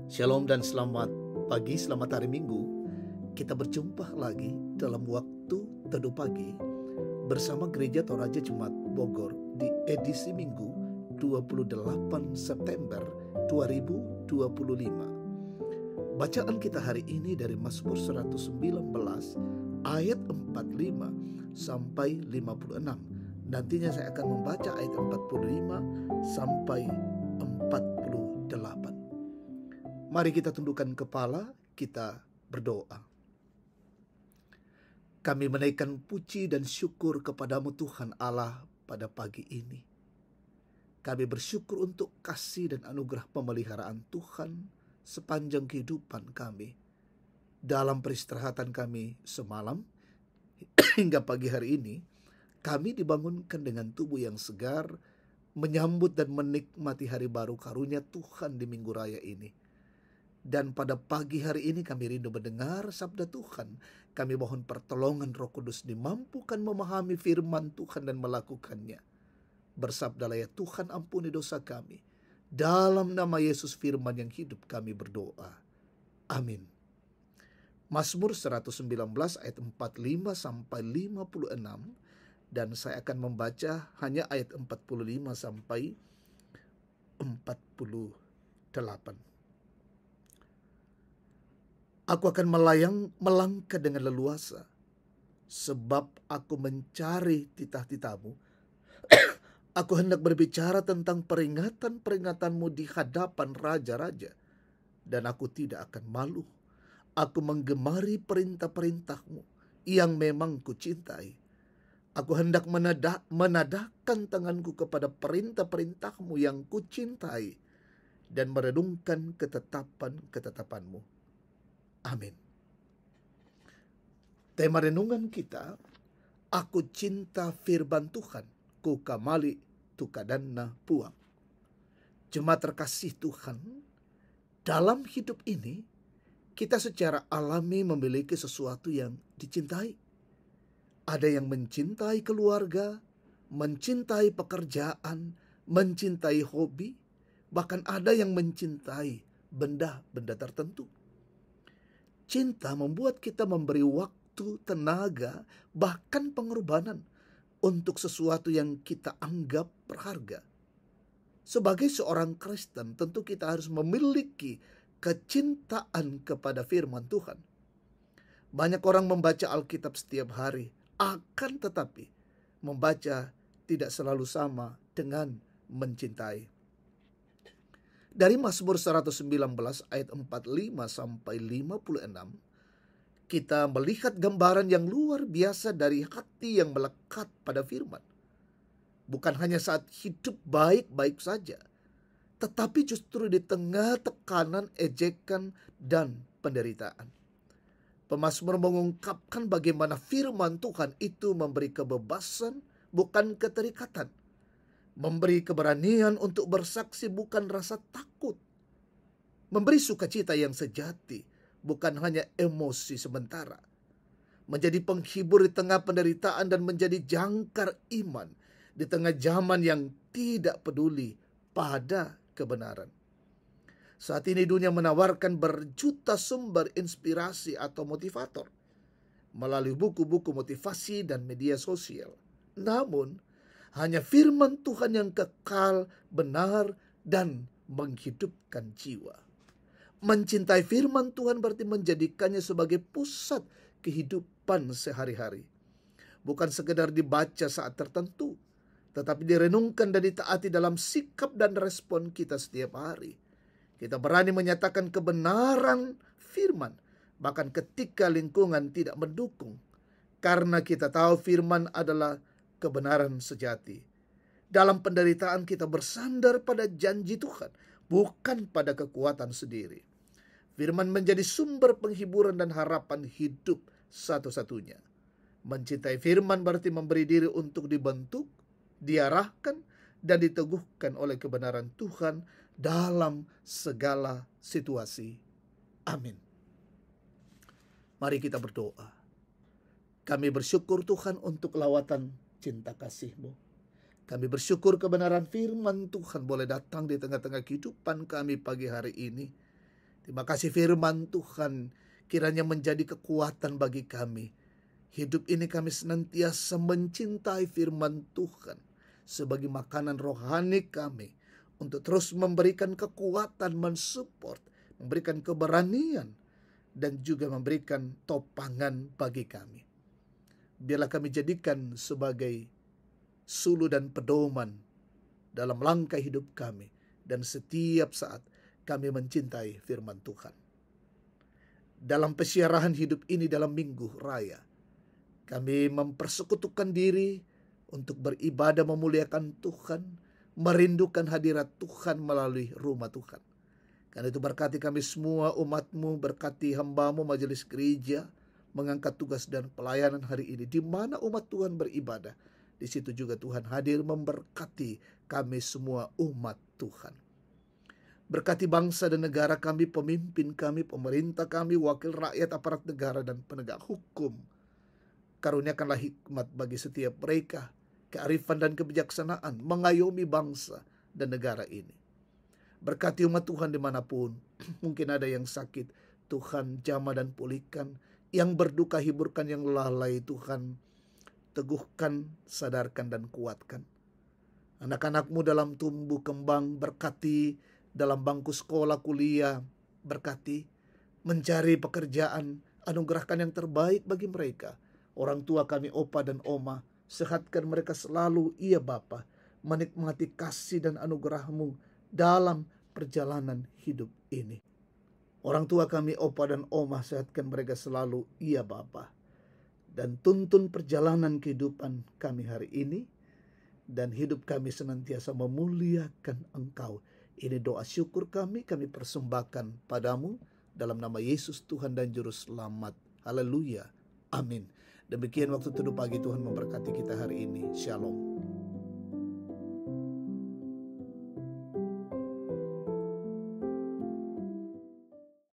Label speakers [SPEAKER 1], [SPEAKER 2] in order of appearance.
[SPEAKER 1] Shalom dan selamat pagi, selamat hari Minggu. Kita berjumpa lagi dalam waktu teduh pagi bersama Gereja Toraja Jemaat Bogor di edisi Minggu 28 September 2025. Bacaan kita hari ini dari Mazmur 119 ayat 45 sampai 56. Nantinya saya akan membaca ayat 45 sampai 48. Mari kita tundukkan kepala, kita berdoa. Kami menaikkan puji dan syukur kepadamu Tuhan Allah pada pagi ini. Kami bersyukur untuk kasih dan anugerah pemeliharaan Tuhan sepanjang kehidupan kami. Dalam peristirahatan kami semalam hingga pagi hari ini, kami dibangunkan dengan tubuh yang segar, menyambut dan menikmati hari baru karunia Tuhan di Minggu Raya ini. Dan pada pagi hari ini kami rindu mendengar sabda Tuhan. Kami mohon pertolongan Roh Kudus dimampukan memahami firman Tuhan dan melakukannya. Bersabdalah ya Tuhan, ampuni dosa kami. Dalam nama Yesus firman yang hidup kami berdoa. Amin. Mazmur 119 ayat 45 sampai 56. Dan saya akan membaca hanya ayat 45 sampai 48. Aku akan melangkah dengan leluasa, sebab aku mencari titah-titahmu. Aku hendak berbicara tentang peringatan-peringatanmu di hadapan raja-raja, dan aku tidak akan malu. Aku menggemari perintah-perintahmu yang memang kucintai. Aku hendak menadahkan tanganku kepada perintah-perintahmu yang kucintai, dan merenungkan ketetapan-ketetapanmu. Amin. Tema renungan kita, aku cinta firman Tuhan, ku kamali tukadanna puang. Jemaat terkasih Tuhan, dalam hidup ini kita secara alami memiliki sesuatu yang dicintai. Ada yang mencintai keluarga, mencintai pekerjaan, mencintai hobi, bahkan ada yang mencintai benda-benda tertentu. Cinta membuat kita memberi waktu, tenaga, bahkan pengorbanan untuk sesuatu yang kita anggap berharga. Sebagai seorang Kristen, tentu kita harus memiliki kecintaan kepada firman Tuhan. Banyak orang membaca Alkitab setiap hari, akan tetapi membaca tidak selalu sama dengan mencintai. Dari Mazmur 119 ayat 45 sampai 56, kita melihat gambaran yang luar biasa dari hati yang melekat pada firman. Bukan hanya saat hidup baik-baik saja, tetapi justru di tengah tekanan, ejekan, dan penderitaan. Pemazmur mengungkapkan bagaimana firman Tuhan itu memberi kebebasan, bukan keterikatan. Memberi keberanian untuk bersaksi, bukan rasa takut. Memberi sukacita yang sejati, bukan hanya emosi sementara. Menjadi penghibur di tengah penderitaan dan menjadi jangkar iman di tengah zaman yang tidak peduli pada kebenaran. Saat ini dunia menawarkan berjuta sumber inspirasi atau motivator melalui buku-buku motivasi dan media sosial. Namun, hanya firman Tuhan yang kekal, benar, dan menghidupkan jiwa. Mencintai firman Tuhan berarti menjadikannya sebagai pusat kehidupan sehari-hari. Bukan sekedar dibaca saat tertentu, tetapi direnungkan dan ditaati dalam sikap dan respon kita setiap hari. Kita berani menyatakan kebenaran firman, bahkan ketika lingkungan tidak mendukung. Karena kita tahu firman adalah kebenaran sejati. Dalam penderitaan kita bersandar pada janji Tuhan, bukan pada kekuatan sendiri. Firman menjadi sumber penghiburan dan harapan hidup satu-satunya. Mencintai firman berarti memberi diri untuk dibentuk, diarahkan, dan diteguhkan oleh kebenaran Tuhan dalam segala situasi. Amin. Mari kita berdoa. Kami bersyukur Tuhan untuk lawatan cinta kasih-Mu. Kami bersyukur kebenaran firman Tuhan boleh datang di tengah-tengah kehidupan kami pagi hari ini. Terima kasih firman Tuhan kiranya menjadi kekuatan bagi kami. Hidup ini kami senantiasa mencintai firman Tuhan sebagai makanan rohani kami untuk terus memberikan kekuatan, mensupport, memberikan keberanian, dan juga memberikan topangan bagi kami. Biarlah kami jadikan sebagai sulu dan pedoman dalam langkah hidup kami, dan setiap saat kami mencintai firman Tuhan. Dalam pesiarahan hidup ini dalam Minggu Raya, kami mempersekutukan diri untuk beribadah memuliakan Tuhan, merindukan hadirat Tuhan melalui rumah Tuhan. Karena itu berkati kami semua umat-Mu, berkati hamba-Mu majelis gereja, mengangkat tugas dan pelayanan hari ini. Di mana umat Tuhan beribadah, di situ juga Tuhan hadir memberkati kami semua umat Tuhan. Berkati bangsa dan negara kami, pemimpin kami, pemerintah kami, wakil rakyat, aparat negara, dan penegak hukum. Karuniakanlah hikmat bagi setiap mereka, kearifan dan kebijaksanaan mengayomi bangsa dan negara ini. Berkati umat Tuhan dimanapun, mungkin ada yang sakit, Tuhan jamah dan pulihkan. Yang berduka hiburkan, yang lalai Tuhan teguhkan, sadarkan dan kuatkan. Anak-anak-Mu dalam tumbuh kembang, berkati dalam bangku sekolah, kuliah, berkati mencari pekerjaan, anugerahkan yang terbaik bagi mereka. Orang tua kami, opa dan oma, sehatkan mereka selalu, iya Bapa, menikmati kasih dan anugerah-Mu dalam perjalanan hidup ini. Orang tua kami, opa dan oma, sehatkan mereka selalu, iya Bapa, dan tuntun perjalanan kehidupan kami hari ini, dan hidup kami senantiasa memuliakan Engkau. Ini doa syukur kami persembahkan padamu, dalam nama Yesus Tuhan dan Juru Selamat. Haleluya. Amin. Demikian waktu teduh pagi, Tuhan memberkati kita hari ini. Shalom.